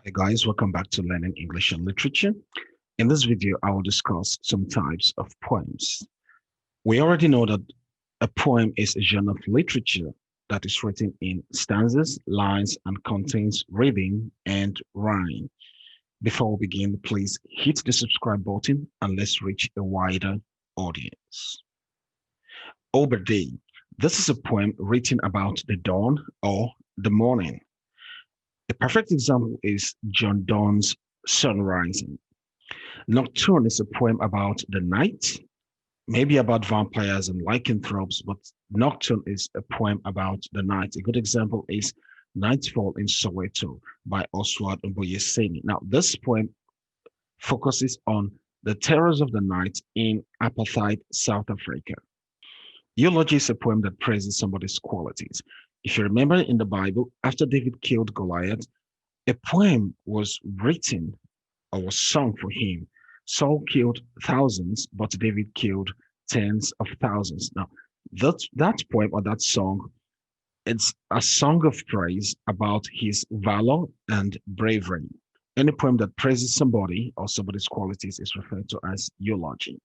Hi guys, welcome back to Learning English and Literature. In this video, I will discuss some types of poems. We already know that a poem is a genre of literature that is written in stanzas, lines, and contains rhythm and rhyme. Before we begin, please hit the subscribe button and let's reach a wider audience. Aubade. This is a poem written about the dawn or the morning. A perfect example is John Donne's Sun Rising. Nocturne is a poem about the night, maybe about vampires and lycanthropes, but Nocturne is a poem about the night. A good example is Nightfall in Soweto by Oswald Mboyeseni. Now, this poem focuses on the terrors of the night in apartheid South Africa. Eulogy is a poem that praises somebody's qualities. If you remember in the Bible, after David killed Goliath, a poem was written or was sung for him. Saul killed thousands, but David killed tens of thousands. Now, that poem or that song, it's a song of praise about his valor and bravery. Any poem that praises somebody or somebody's qualities is referred to as eulogy.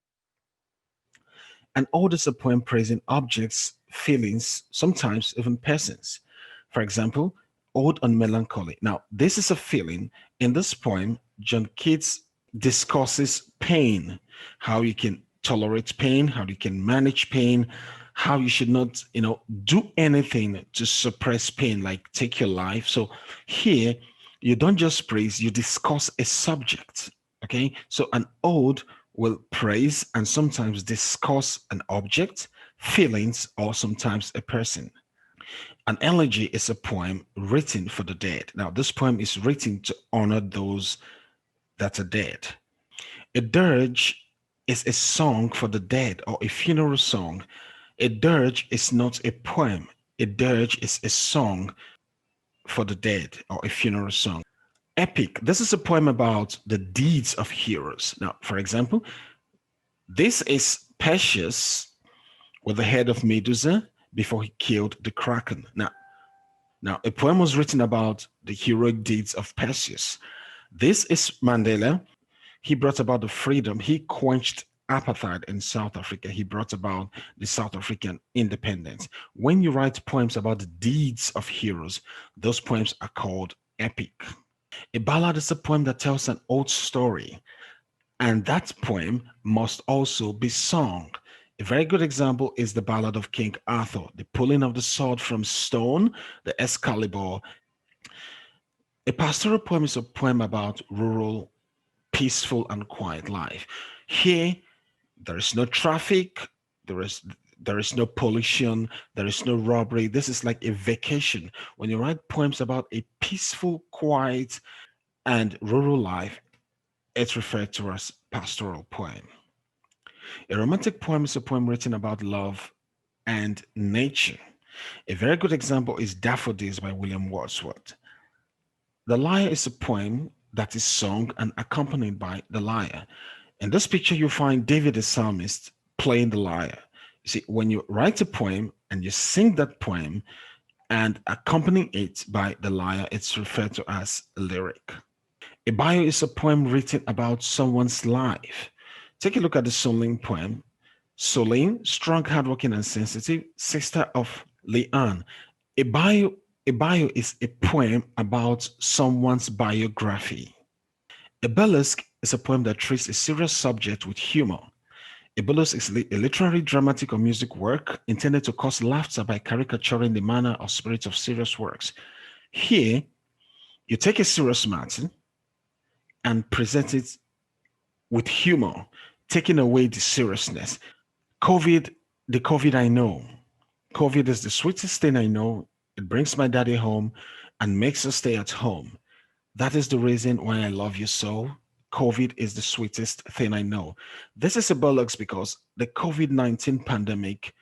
An ode is a poem praising objects, feelings, sometimes even persons. For example, Ode on Melancholy. Now, this is a feeling. In this poem, John Keats discusses pain, how you can tolerate pain, how you can manage pain, how you should not, do anything to suppress pain, like take your life. So here, you don't just praise, you discuss a subject. Okay, so an ode will praise and sometimes discuss an object, feelings, or sometimes a person. An elegy is a poem written for the dead. Now, this poem is written to honor those that are dead. A dirge is a song for the dead or a funeral song. A dirge is not a poem. A dirge is a song for the dead or a funeral song. Epic. This is a poem about the deeds of heroes. Now, for example, this is Perseus with the head of Medusa before he killed the Kraken. Now, a poem was written about the heroic deeds of Perseus. This is Mandela. He brought about the freedom. He quenched apartheid in South Africa. He brought about the South African independence. When you write poems about the deeds of heroes, those poems are called epic. A ballad is a poem that tells an old story, and that poem must also be sung. A very good example is the Ballad of King Arthur, the pulling of the sword from stone, the Excalibur. A pastoral poem is a poem about rural, peaceful, and quiet life. Here, there is no traffic, there is there is no pollution, there is no robbery. This is like a vacation. When you write poems about a peaceful, quiet, and rural life, it's referred to as pastoral poem. A romantic poem is a poem written about love and nature. A very good example is Daffodils by William Wordsworth. The Lyre is a poem that is sung and accompanied by the lyre. In this picture, you find David the psalmist playing the lyre. You see, when you write a poem and you sing that poem and accompany it by the lyre, it's referred to as a lyric. A bio is a poem written about someone's life. Take a look at the Solane poem. Solane, strong, hardworking, and sensitive, sister of Leanne. A bio, a bio is a poem about someone's biography. A burlesque is a poem that treats a serious subject with humor. A burlesque is a literary, dramatic, or music work intended to cause laughter by caricaturing the manner or spirit of serious works. Here, you take a serious matter and present it with humor, taking away the seriousness. COVID, the COVID I know. COVID is the sweetest thing I know. It brings my daddy home and makes us stay at home. That is the reason why I love you so. COVID is the sweetest thing I know. This is a burlesque because the COVID-19 pandemic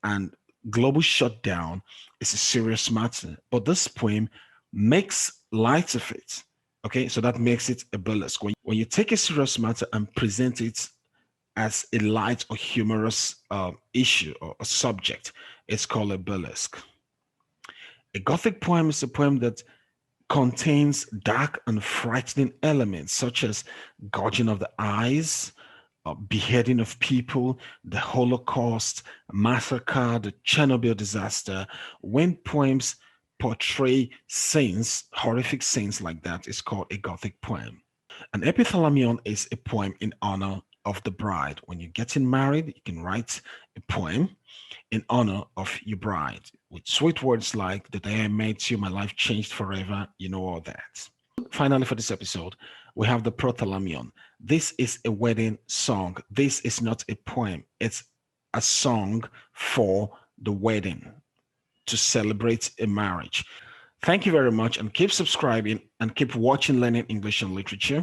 and global shutdown is a serious matter. But this poem makes light of it. Okay, so that makes it a burlesque. When you take a serious matter and present it as a light or humorous issue or a subject, it's called a burlesque. A Gothic poem is a poem that contains dark and frightening elements such as gouging of the eyes, beheading of people, the Holocaust, massacre, the Chernobyl disaster. When poems portray scenes, horrific scenes like that, is called a Gothic poem. An epithalamion is a poem in honor of the bride. When you're getting married, you can write a poem in honor of your bride with sweet words like, "The day I met you, my life changed forever," you know, all that. Finally, for this episode, we have the prothalamion. This is a wedding song. This is not a poem, it's a song for the wedding to celebrate a marriage. Thank you very much, and keep subscribing and keep watching Learning English and Literature.